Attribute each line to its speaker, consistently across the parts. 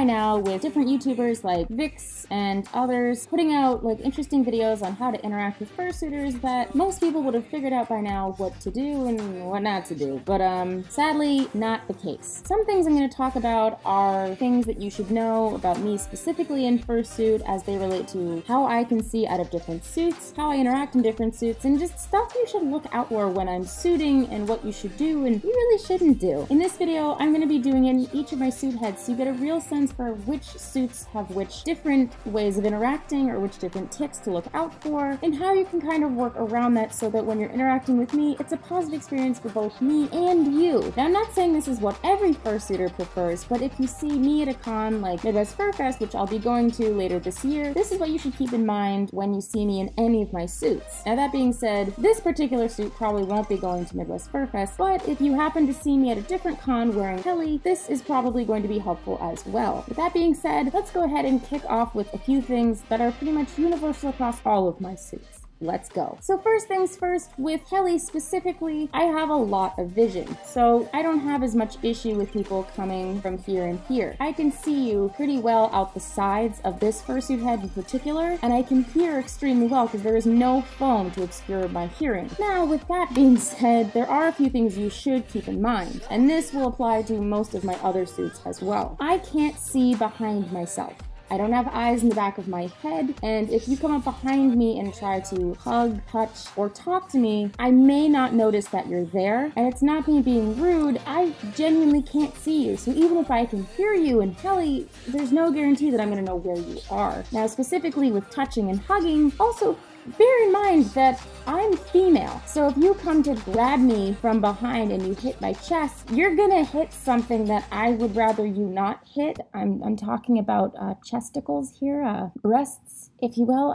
Speaker 1: by now with different YouTubers like Vix and others putting out like interesting videos on how to interact with fursuiters that most people would have figured out by now what to do and what not to do. But sadly, not the case. Some things I'm going to talk about are things that you should know about me specifically in fursuit as they relate to how I can see out of different suits, how I interact in different suits, and just stuff you should look out for when I'm suiting and what you should do and you really shouldn't do. In this video, I'm going to be doing in each of my suit heads so you get a real sense for which suits have which different ways of interacting or which different tics to look out for, and how you can kind of work around that so that when you're interacting with me, it's a positive experience for both me and you. Now, I'm not saying this is what every fursuiter prefers, but if you see me at a con like Midwest Fur Fest, which I'll be going to later this year, this is what you should keep in mind when you see me in any of my suits. Now, that being said, this particular suit probably won't be going to Midwest Fur Fest, but if you happen to see me at a different con wearing Kelly, this is probably going to be helpful as well. With that being said, let's go ahead and kick off with a few things that are pretty much universal across all of my suits. Let's go. So first things first, with Kelly specifically, I have a lot of vision, so I don't have as much issue with people coming from here and here. I can see you pretty well out the sides of this fursuit head in particular, and I can hear extremely well because there is no foam to obscure my hearing. Now, with that being said, there are a few things you should keep in mind, and this will apply to most of my other suits as well. I can't see behind myself. I don't have eyes in the back of my head, and if you come up behind me and try to hug, touch, or talk to me, I may not notice that you're there, and it's not me being rude, I genuinely can't see you, so even if I can hear you in Heli, there's no guarantee that I'm gonna know where you are. Now, specifically with touching and hugging, also bear in mind that I'm female, so if you come to grab me from behind and you hit my chest, you're gonna hit something that I would rather you not hit. I'm talking about chesticles here, breasts, if you will,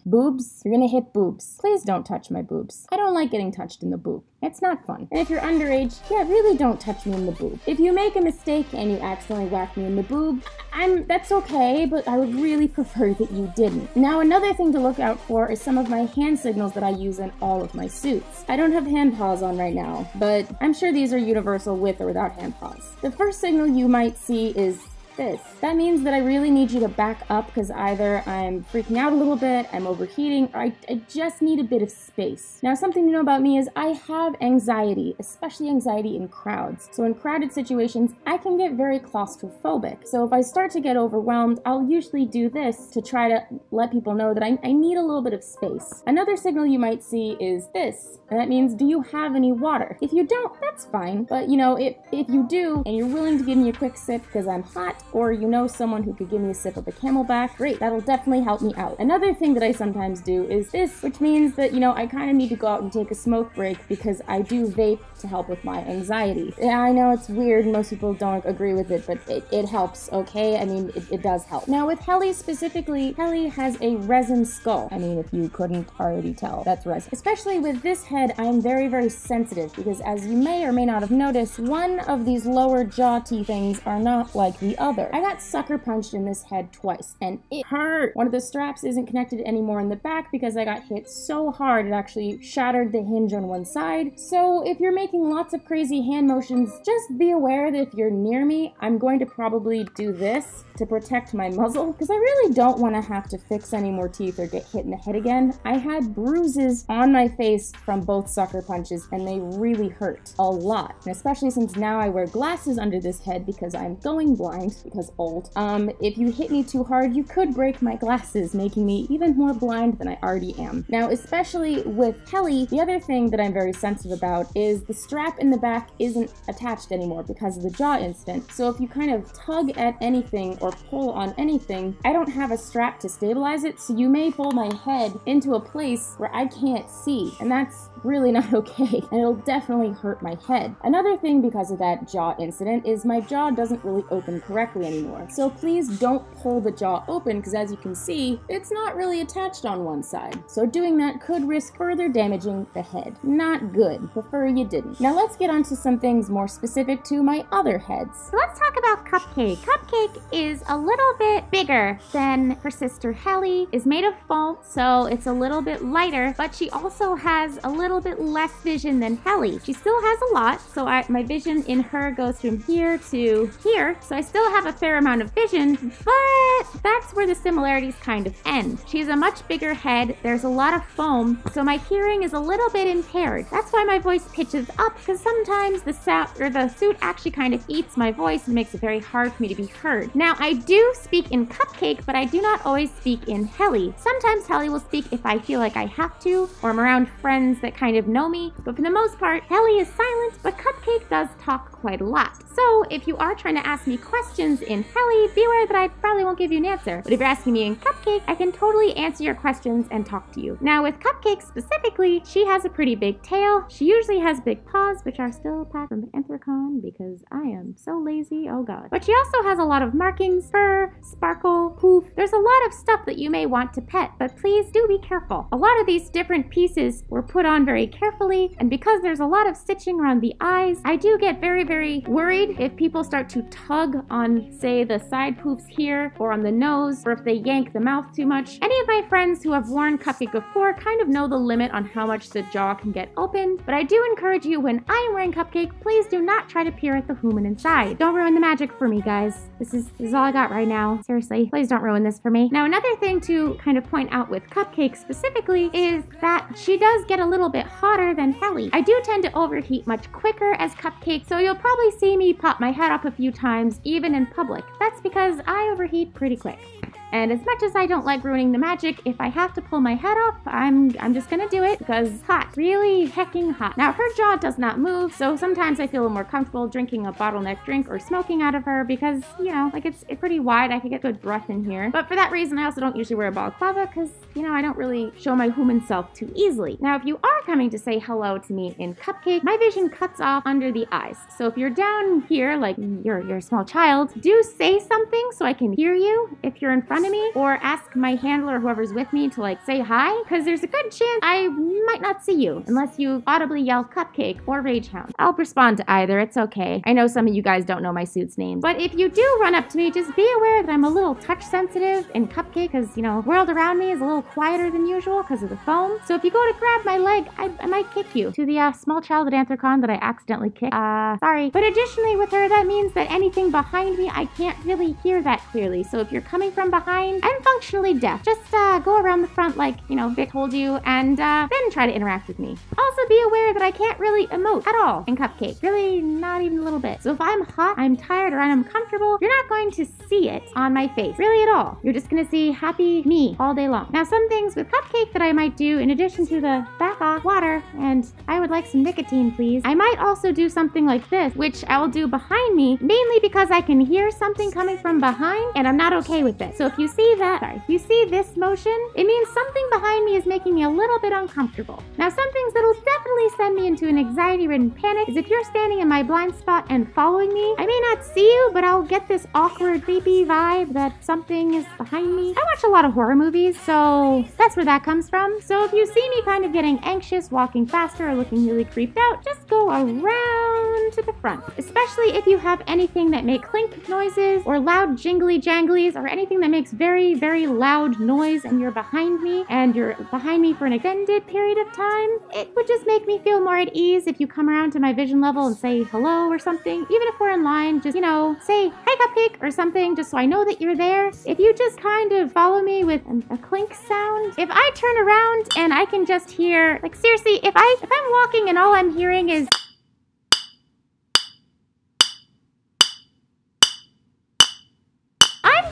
Speaker 1: boobs. You're gonna hit boobs. Please don't touch my boobs. I don't like getting touched in the boob. It's not fun. And if you're underage, yeah, really don't touch me in the boob. If you make a mistake and you accidentally whack me in the boob, that's okay, but I would really prefer that you didn't. Now, another thing to look out for is some of my hand signals that I use in all of my suits. I don't have hand paws on right now, but I'm sure these are universal with or without hand paws. The first signal you might see is this. That means that I really need you to back up because either I'm freaking out a little bit, I'm overheating, or I just need a bit of space. Now, something to know about me is I have anxiety, especially anxiety in crowds. So in crowded situations, I can get very claustrophobic. So if I start to get overwhelmed, I'll usually do this to try to let people know that I need a little bit of space. Another signal you might see is this, and that means, do you have any water? If you don't, that's fine. But you know, if you do, and you're willing to give me a quick sip because I'm hot, or you know someone who could give me a sip of the Camelback, great, that'll definitely help me out. Another thing that I sometimes do is this, which means that, you know, I kind of need to go out and take a smoke break because I do vape to help with my anxiety. Yeah, I know it's weird, most people don't agree with it, but it helps, okay? I mean, it does help. Now with Heli specifically, Heli has a resin skull. I mean, if you couldn't already tell, that's resin. Especially with this head, I'm very, very sensitive because as you may or may not have noticed, one of these lower jaw teeth things are not like the other. I got sucker punched in this head twice, and it hurt. One of the straps isn't connected anymore in the back because I got hit so hard it actually shattered the hinge on one side. So if you're making lots of crazy hand motions, just be aware that if you're near me, I'm going to probably do this to protect my muzzle because I really don't want to have to fix any more teeth or get hit in the head again. I had bruises on my face from both sucker punches, and they really hurt a lot. And especially since now I wear glasses under this head because I'm going blind, because old. If you hit me too hard, you could break my glasses, making me even more blind than I already am. Now, especially with Heli, the other thing that I'm very sensitive about is the strap in the back isn't attached anymore because of the jaw incident. So if you kind of tug at anything or pull on anything, I don't have a strap to stabilize it, so you may pull my head into a place where I can't see, and that's really not okay, and it'll definitely hurt my head. Another thing because of that jaw incident is my jaw doesn't really open correctly anymore. So please don't pull the jaw open because as you can see, it's not really attached on one side. So doing that could risk further damaging the head. Not good. Prefer you didn't. Now let's get on to some things more specific to my other heads.
Speaker 2: So let's talk about Cupcake. Cupcake is a little bit bigger than her sister Heli, is made of foam, so it's a little bit lighter, but she also has a little bit less vision than Heli. She still has a lot, so my vision in her goes from here to here, so I still have have a fair amount of vision, but that's where the similarities kind of end. She has a much bigger head, there's a lot of foam, so my hearing is a little bit impaired. That's why my voice pitches up, because sometimes the suit actually kind of eats my voice and makes it very hard for me to be heard. Now, I do speak in Cupcake, but I do not always speak in Helly. Sometimes Helly will speak if I feel like I have to, or I'm around friends that kind of know me, but for the most part, Helly is silent, but Cupcake does talk quite a lot. So if you are trying to ask me questions in Helly, be aware that I probably won't give you an answer. But if you're asking me in Cupcake, I can totally answer your questions and talk to you. Now with Cupcake specifically, she has a pretty big tail. She usually has big paws, which are still packed from the Anthrocon because I am so lazy, oh god. But she also has a lot of markings, fur, sparkle, poof. There's a lot of stuff that you may want to pet, but please do be careful. A lot of these different pieces were put on very carefully, and because there's a lot of stitching around the eyes, I do get very worried if people start to tug on, say, the side poofs here, or on the nose, or if they yank the mouth too much. Any of my friends who have worn Cupcake before kind of know the limit on how much the jaw can get opened, but I do encourage you, when I am wearing Cupcake, please do not try to peer at the human inside. Don't ruin the magic for me, guys. This is all I got right now. Seriously, please don't ruin this for me. Now, another thing to kind of point out with Cupcake specifically is that she does get a little bit hotter than Helly. I do tend to overheat much quicker as Cupcake, so you'll probably see me pop my head up a few times, even in public. That's because I overheat pretty quick. And as much as I don't like ruining the magic, if I have to pull my head off, I'm just gonna do it because it's hot, really hecking hot. Now her jaw does not move, so sometimes I feel more comfortable drinking a bottleneck drink or smoking out of her because, you know, like it's pretty wide, I can get good breath in here. But for that reason, I also don't usually wear a balaclava because, you know, I don't really show my human self too easily. Now, if you are coming to say hello to me in Cupcake, my vision cuts off under the eyes. So if you're down here, like you're a small child, do say something so I can hear you if you're in front of me, or ask my handler or whoever's with me to like say hi, because there's a good chance I might not see you unless you audibly yell Cupcake or Ragehound. I'll respond to either, it's okay. I know some of you guys don't know my suit's names, but if you do run up to me, just be aware that I'm a little touch sensitive in Cupcake because, you know, the world around me is a little quieter than usual because of the foam. So if you go to grab my leg, I might kick you. To the small child at Anthrocon that I accidentally kicked, sorry. But additionally with her, that means that anything behind me, I can't really hear that clearly. So if you're coming from behind, I'm functionally deaf. Just go around the front like, you know, Vic told you, and then try to interact with me. Also be aware that I can't really emote at all in Cupcake. Really, not even a little bit. So if I'm hot, I'm tired, or I'm uncomfortable, you're not going to see it on my face. Really at all. You're just gonna see happy me all day long. Now, some things with Cupcake that I might do, in addition to the back off water, and I would like some nicotine, please. I might also do something like this, which I will do behind me, mainly because I can hear something coming from behind, and I'm not okay with it. So if you see that, if you see this motion, it means something behind me is making me a little bit uncomfortable. Now, some things that'll definitely send me into an anxiety-ridden panic is if you're standing in my blind spot and following me. I may not see you, but I'll get this awkward, creepy vibe that something is behind me. I watch a lot of horror movies, so that's where that comes from. So if you see me kind of getting anxious, walking faster, or looking really creeped out, just go around to the front. Especially if you have anything that make clink noises, or loud jingly janglies, or anything that makes very loud noise, and you're behind me for an extended period of time. It would just make me feel more at ease if you come around to my vision level and say hello or something. Even if we're in line, just, you know, say hi Cupcake or something, just so I know that you're there. If you just kind of follow me with a clink sound, if I turn around and I can just hear, like seriously, if I'm walking and all I'm hearing is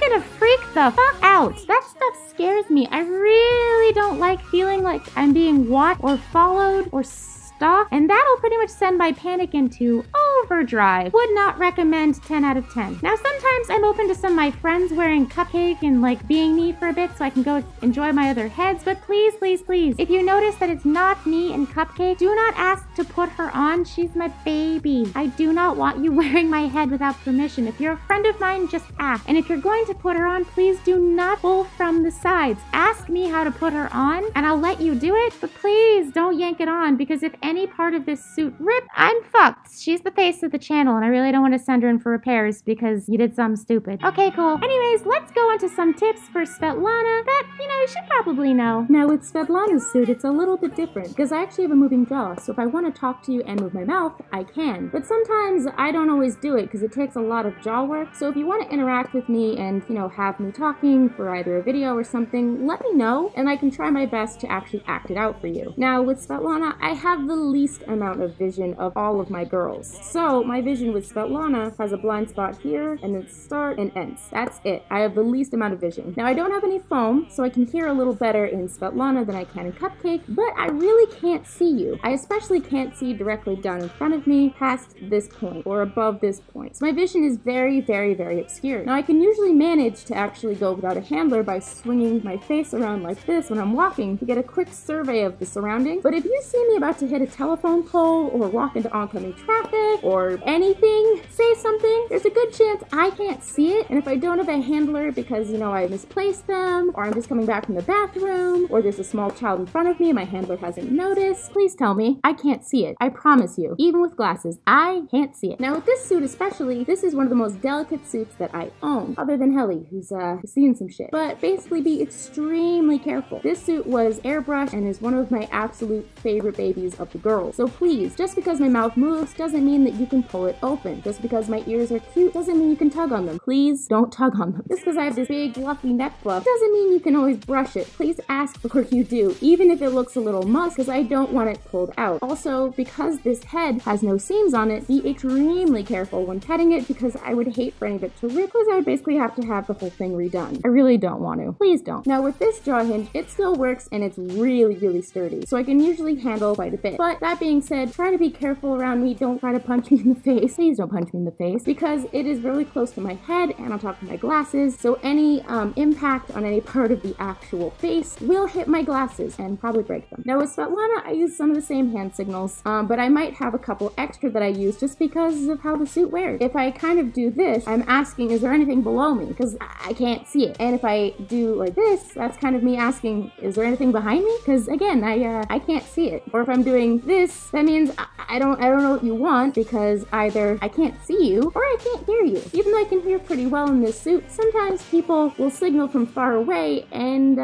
Speaker 2: gonna freak the fuck out. That stuff scares me. I really don't like feeling like I'm being watched or followed or stalked, and that'll pretty much send my panic into overdrive. Would not recommend 10 out of 10. Now, sometimes I'm open to some of my friends wearing Cupcake and like being me for a bit so I can go enjoy my other heads, but please, if you notice that it's not me and Cupcake, do not ask to put her on. She's my baby. I do not want you wearing my head without permission. If you're a friend of mine, just ask. And if you're going to put her on, please do not pull from the sides. Ask me how to put her on and I'll let you do it, but please don't yank it on, because if any part of this suit rip, I'm fucked. She's the face face of the channel, and I really don't want to send her in for repairs because you did something stupid. Okay, cool. Anyways, let's go on to some tips for Svetlana that, you should probably know.
Speaker 1: Now with Svetlana's suit, it's a little bit different because I actually have a moving jaw, so if I want to talk to you and move my mouth, I can. But sometimes I don't always do it because it takes a lot of jaw work. So if you want to interact with me and, have me talking for either a video or something, let me know and I can try my best to actually act it out for you. Now with Svetlana, I have the least amount of vision of all of my girls. So my vision with Svetlana has a blind spot here and then start and ends. That's it. I have the least amount of vision. Now I don't have any foam, so I can hear a little better in Svetlana than I can in Cupcake, but I really can't see you. I especially can't see directly down in front of me past this point or above this point. So my vision is very, very, very obscure. Now I can usually manage to actually go without a handler by swinging my face around like this when I'm walking to get a quick survey of the surroundings. But if you see me about to hit a telephone pole or walk into oncoming traffic or anything, say something, there's a good chance I can't see it. And if I don't have a handler because, I misplaced them, or I'm just coming back from the bathroom, or there's a small child in front of me and my handler hasn't noticed, please tell me. I can't see it. I promise you. Even with glasses, I can't see it. Now with this suit especially, this is one of the most delicate suits that I own, other than Helly, who's seen some shit. But basically be extremely careful. This suit was airbrushed and is one of my absolute favorite babies of the girls. So please, just because my mouth moves doesn't mean that you can pull it open. Just because my ears are cute doesn't mean you can tug on them. Please don't tug on them. Just because I have this big fluffy neck fluff doesn't mean you can always brush it. Please ask before you do, even if it looks a little mussed, because I don't want it pulled out. Also, because this head has no seams on it, be extremely careful when petting it because I would hate for any of it to rip because I would basically have to have the whole thing redone. I really don't want to. Please don't. Now with this jaw hinge, it still works and it's really, really sturdy. So I can usually handle quite a bit. But that being said, try to be careful around me. Don't try to punch me in the face. Please don't punch me in the face because it is really close to my head and on top of my glasses. So any impact on any part of the actual face will hit my glasses and probably break them. Now with Svetlana, I use some of the same hand signals, but I might have a couple extra that I use just because of how the suit wears. If I kind of do this, I'm asking, is there anything below me? Because I can't see it. And if I do like this, that's kind of me asking, is there anything behind me? Because again, I can't see it. Or if I'm doing this, that means I don't know what you want because either I can't see you or I can't hear you. Even though I can hear pretty well in this suit, sometimes people will signal from far away and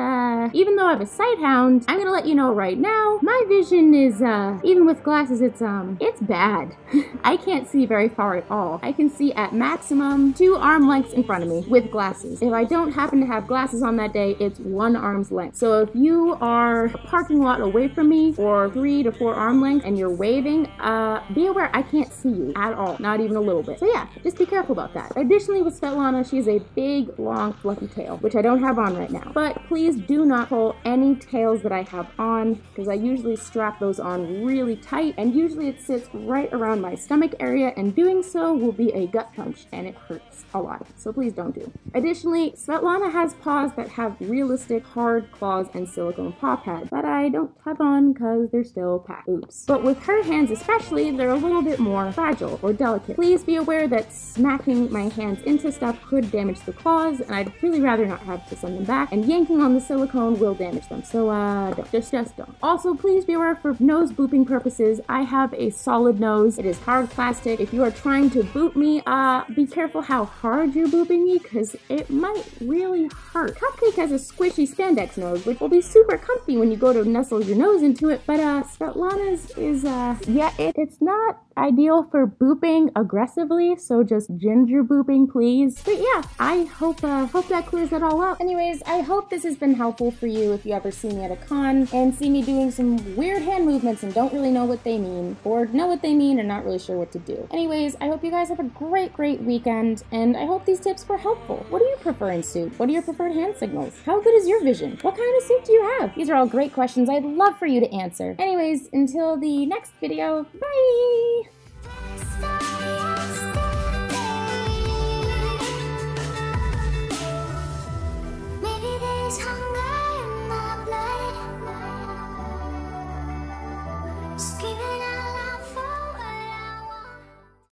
Speaker 1: even though I have a sight hound, I'm gonna let you know right now, my vision is even with glasses, it's bad. I can't see very far at all. I can see at maximum 2 arm lengths in front of me with glasses. If I don't happen to have glasses on that day, it's 1 arm's length. So if you are a parking lot away from me or 3 to 4 arm lengths and you're waving, be aware I can't see you at all, not even a little bit. So yeah, just be careful about that. Additionally with Svetlana, she has a big, long, fluffy tail, which I don't have on right now. But please do not pull any tails that I have on because I usually strap those on really tight and usually it sits right around my stomach area and doing so will be a gut punch and it hurts a lot. So please don't do. Additionally, Svetlana has paws that have realistic hard claws and silicone paw pads that I don't have on because they're still packed. Oops. But with her hands especially, they're a little bit more fragile or delicate. Please be aware that smacking my hands into stuff could damage the claws and I'd really rather not have to send them back, and yanking on the silicone will damage them. So don't. Just don't. Also, please be aware for nose booping purposes, I have a solid nose. It is hard plastic. If you are trying to boop me, be careful how hard you're booping me because it might really hurt. Cupcake has a squishy spandex nose, which will be super comfy when you go to nestle your nose into it, but Svetlana's is, yeah, it's not ideal for booping aggressively, so just ginger booping, please. But yeah, I hope that clears that all up. Anyways, I hope this has been helpful for you if you ever see me at a con and see me doing some weird hand movements and don't really know what they mean, or know what they mean and not really sure what to do. Anyways, I hope you guys have a great weekend, and I hope these tips were helpful. What do you prefer in suit? What are your preferred hand signals? How good is your vision? What kind of suit do you have? These are all great questions I'd love for you to answer. Anyways, until the next video, bye!